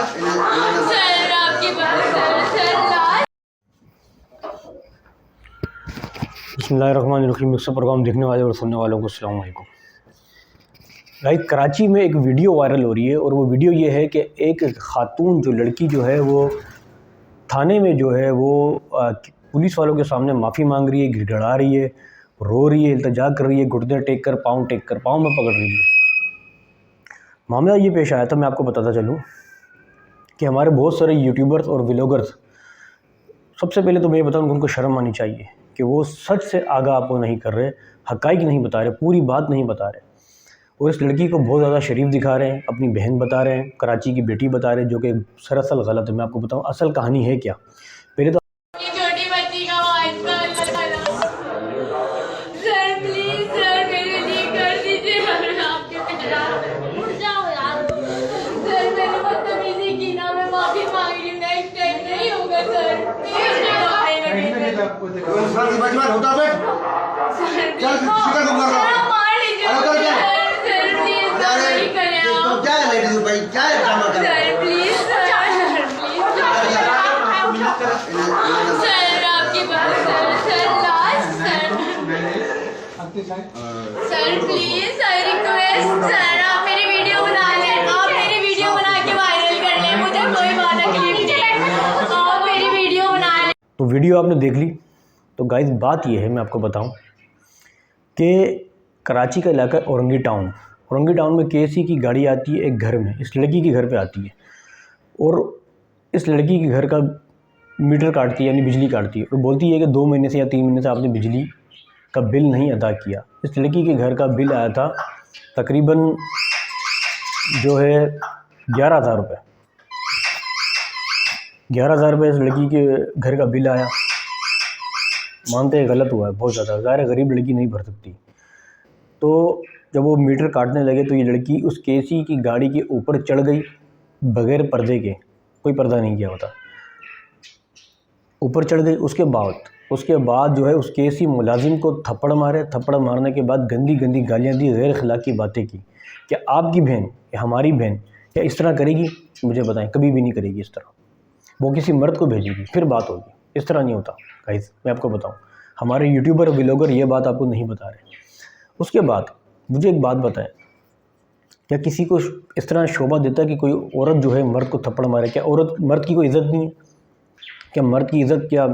Sir आपकी बात sir बिस्मिल्लाहिर्रहमानिर्रहीम। मिक्सर प्रोग्राम देखने वाले और सुनने वालों को अस्सलाम वालेकुम। भाई कराची में एक वीडियो वायरल हो रही है और वो वीडियो ये है कि एक ख़ातून जो लड़की जो है वो थाने में जो है वो पुलिस वालों के सामने माफ़ी मांग रही है, गिड़गिड़ा रही है, रो रही है, इल्तिजा कर रही है, घुटने टेक कर पाँव में पकड़ रही है। मामला ये पेश आया था, मैं आपको बताता चलूँ कि हमारे बहुत सारे यूट्यूबर्स और व्लॉगर्स, सबसे पहले तो मैं ये बताऊँ उनको शर्म आनी चाहिए कि वो सच से आगाह आपको नहीं कर रहे, हक़ाइक़ नहीं बता रहे, पूरी बात नहीं बता रहे। और इस लड़की को बहुत ज़्यादा शरीफ दिखा रहे हैं, अपनी बहन बता रहे हैं, कराची की बेटी बता रहे हैं, जो कि सरासर गलत है। मैं आपको बताऊं असल कहानी है क्या। पहले तो छोटी बच्ची का सर प्लीज सर मेरे लिए कर दीजिए। आपके उठ जाओ यार। सर मैंने बदतमीजी की ना, मैं माफी मांग रही हूँ, नेक्स्ट टाइम नहीं होगा सर। सर आपकी बात sir please I request sir, आप मेरी वीडियो बना लें, आप मेरी वीडियो बना के वायरल कर लें, मुझे कोई बात तकलीफ नहीं, आप मेरी वीडियो बना लें। तो वीडियो आपने देख ली। तो गाइस बात ये है, मैं आपको बताऊं कि कराची का इलाका औरंगी टाउन में केसी की गाड़ी आती है एक घर में, इस लड़की के घर पे आती है और इस लड़की के घर का मीटर काटती है, यानी बिजली काटती है, और बोलती है कि 2 महीने से या 3 महीने से आपने बिजली का बिल नहीं अदा किया। इस लड़की के घर का बिल आया था तकरीबन जो है 11,000 रुपये। 11,000 रुपये इस लड़की के घर का बिल आया। मानते हैं गलत हुआ है बहुत ज़्यादा, ज़ाहिर है गरीब लड़की नहीं भर सकती। तो जब वो मीटर काटने लगे तो ये लड़की उस केसी की गाड़ी के ऊपर चढ़ गई बग़ैर पर्दे के, कोई पर्दा नहीं किया होता, ऊपर चढ़ गई। उसके बाद जो है उस केसी मुलाजिम को थप्पड़ मारने के बाद गंदी गालियाँ दी, गैर अखलाकी बातें की। क्या आपकी बहन या हमारी बहन क्या इस तरह करेगी? मुझे बताएं, कभी भी नहीं करेगी इस तरह। वो किसी मर्द को भेजेगी, फिर बात होगी। इस तरह नहीं होता गाइस, मैं आपको बताऊं, हमारे यूट्यूबर व्लॉगर ये बात आपको नहीं बता रहे। उसके बाद मुझे एक बात बताएं, क्या किसी को इस तरह शोभा देता है कि कोई औरत जो है मर्द को थप्पड़ मारे? क्या मर्द की कोई इज़्ज़त नहीं है? क्या मर्द की इज़्ज़त क्या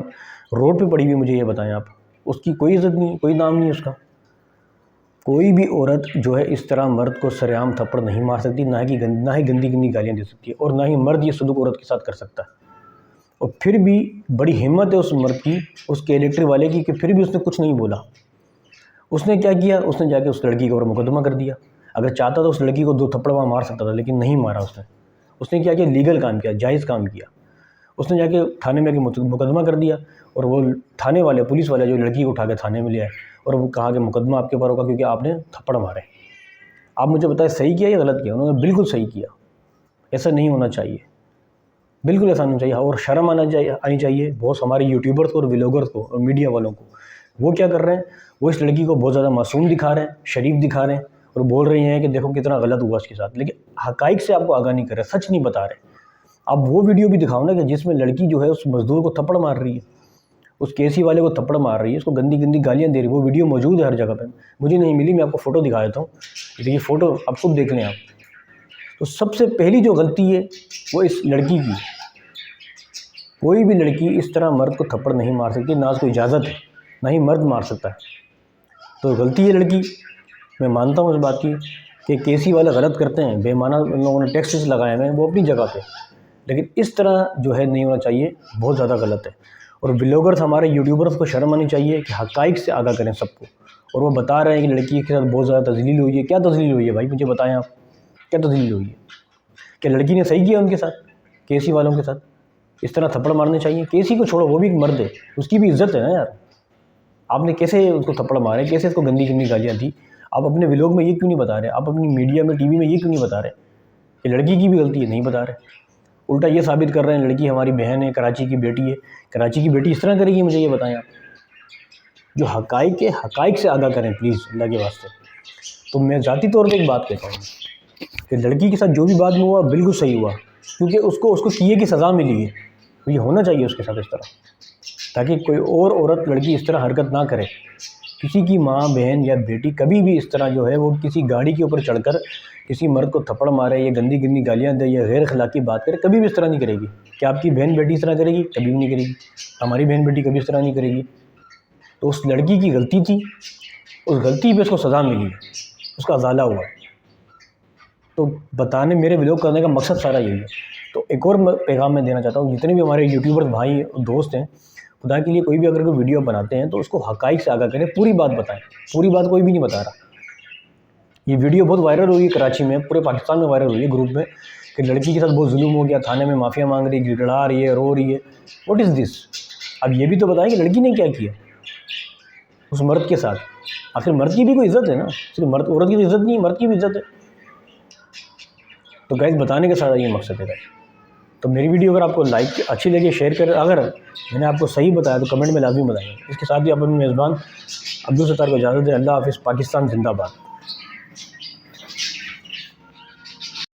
रोड पे पड़ी हुई? मुझे ये बताएं आप। उसकी कोई इज़्ज़त नहीं है, कोई नाम नहीं है उसका। कोई भी औरत जो है इस तरह मर्द को सरेआम थप्पड़ नहीं मार सकती, ना ही गंदी गालियाँ दे सकती है, और ना ही मर्द ये सलूक औरत के साथ कर सकता है। और फिर भी बड़ी हिम्मत है उस मर्द की, उस कैरेक्टर वाले की, कि फिर भी उसने कुछ नहीं बोला। उसने क्या किया? उसने जाके उस लड़की के ऊपर मुकदमा कर दिया। अगर चाहता तो उस लड़की को 2 थप्पड़ वहाँ मार सकता था, लेकिन नहीं मारा उसने क्या किया? लीगल काम किया, जायज़ काम किया। उसने जाके थाने में मुकदमा कर दिया, और वो थाने वाले, पुलिस वाले जो लड़की को उठा के थाने में ले आए, और वो कहा कि मुकदमा आपके ऊपर होगा क्योंकि आपने थप्पड़ मारे। आप मुझे बताएं सही किया या गलत किया? उन्होंने बिल्कुल सही किया। ऐसा नहीं होना चाहिए, बिल्कुल ऐसा नहीं चाहिए। और शर्म आनी चाहिए बहुत हमारे यूट्यूबर्स को और व्लॉगर्स को और मीडिया वालों को। वो क्या कर रहे हैं? वो इस लड़की को बहुत ज़्यादा मासूम दिखा रहे हैं, शरीफ दिखा रहे हैं, और बोल रहे हैं कि देखो कितना गलत हुआ उसके साथ, लेकिन हक़ाइक़ से आपको आगाह नहीं कर रहे, सच नहीं बता रहे। आप वो वीडियो भी दिखाओ ना कि जिसमें लड़की जो है उस मज़दूर को थप्पड़ मार रही है, उस केसी वाले को थप्पड़ मार रही है, उसको गंदी गालियाँ दे रही है। वो वीडियो मौजूद है हर जगह पे, मुझे नहीं मिली, मैं आपको फ़ोटो दिखा देता हूँ। देखिए फ़ोटो, आप खुद देख लें आप। तो सबसे पहली जो गलती है वो इस लड़की की। कोई भी लड़की इस तरह मर्द को थप्पड़ नहीं मार सकती, ना उसको इजाज़त है, ना ही मर्द मार सकता है। तो गलती है लड़की, मैं मानता हूँ इस बात की कि केसी वाले गलत करते हैं, बेमाना उन लोगों ने टैक्सेस लगाए हैं, वो अपनी जगह पे, लेकिन इस तरह जो है नहीं होना चाहिए, बहुत ज़्यादा गलत है। और व्लॉगर्स, हमारे यूट्यूबर्स को शर्म आनी चाहिए कि हक़ाइक़ से आगाह करें सबको। और वो बता रहे हैं कि लड़की के साथ बहुत ज़्यादा तज़लील हुई है। क्या तज़लील हुई है भाई, मुझे बताएं आप, क्या तज़लील हुई है? क्या लड़की ने सही किया उनके साथ, केसी वालों के साथ? इस तरह थप्पड़ मारने चाहिए? केसी को छोड़ो, वो भी एक मर्द है, उसकी भी इज़्ज़त है ना यार। आपने कैसे उसको थप्पड़ मारे, कैसे उसको गंदी गालियाँ दी? आप अपने व्लॉग में ये क्यों नहीं बता रहे? आप अपनी मीडिया में, टीवी में ये क्यों नहीं बता रहे कि लड़की की भी गलती है? नहीं बता रहे, उल्टा ये साबित कर रहे हैं लड़की हमारी बहन है, कराची की बेटी है। कराची की बेटी इस तरह करेगी? मुझे ये बताएं आप। जो हक़ाइक़ है, हक़ाइक़ से आगाह करें प्लीज़, अल्लाह के वास्ते। तो मैं ज़ाती तौर पर एक बात कहता हूँ कि लड़की के साथ जो भी बाद में हुआ बिल्कुल सही हुआ, क्योंकि उसको किए की सज़ा मिली है, तो ये होना चाहिए उसके साथ इस तरह, ताकि कोई और औरत लड़की इस तरह हरकत ना करे। किसी की माँ बहन या बेटी कभी भी इस तरह जो है वो किसी गाड़ी के ऊपर चढ़कर किसी मर्द को थप्पड़ मारे या गंदी गंदी गालियाँ दे या गैर अखलाकी बात करे, कभी भी इस तरह नहीं करेगी। क्या आपकी बहन बेटी इस तरह करेगी? कभी भी नहीं करेगी। हमारी बहन बेटी कभी इस तरह नहीं करेगी। तो उस लड़की की गलती थी, उस गलती पे उसको सज़ा मिली है, उसका अजाला हुआ है। तो बताने, मेरे व्लॉग करने का मकसद सारा यही है। तो एक और पैगाम मैं देना चाहता हूँ, जितने भी हमारे यूट्यूबर भाई दोस्त हैं, खुदा के लिए कोई भी अगर कोई वीडियो बनाते हैं तो उसको हक़ाइक़ से आगाह करें, पूरी बात बताएं। पूरी बात कोई भी नहीं बता रहा। ये वीडियो बहुत वायरल हुई है कराची में, पूरे पाकिस्तान में वायरल हुई है ग्रुप में, कि लड़की के साथ बहुत जुल्म हो गया, थाने में माफ़िया मांग रही, गिड़गिड़ा रही है, रो रही है। What is this? अब ये भी तो बताएं कि लड़की ने क्या किया उस मर्द के साथ। आखिर मर्द की भी कोई इज़्ज़त है ना, सिर्फ मर्द औरत की तो इज़्ज़त नहीं, मर्द की भी इज़्ज़त है। तो गाइस बताने का सारा ये मकसद है। तो मेरी वीडियो अगर आपको लाइक अच्छी लगे, शेयर करें। अगर मैंने आपको सही बताया तो कमेंट में लाजमी बताएंगे। इसके साथ ही अपने मेज़बान अब्दुल सत्तार को इजाज़त दें। अल्लाह हाफ़िज़। पाकिस्तान जिंदाबाद।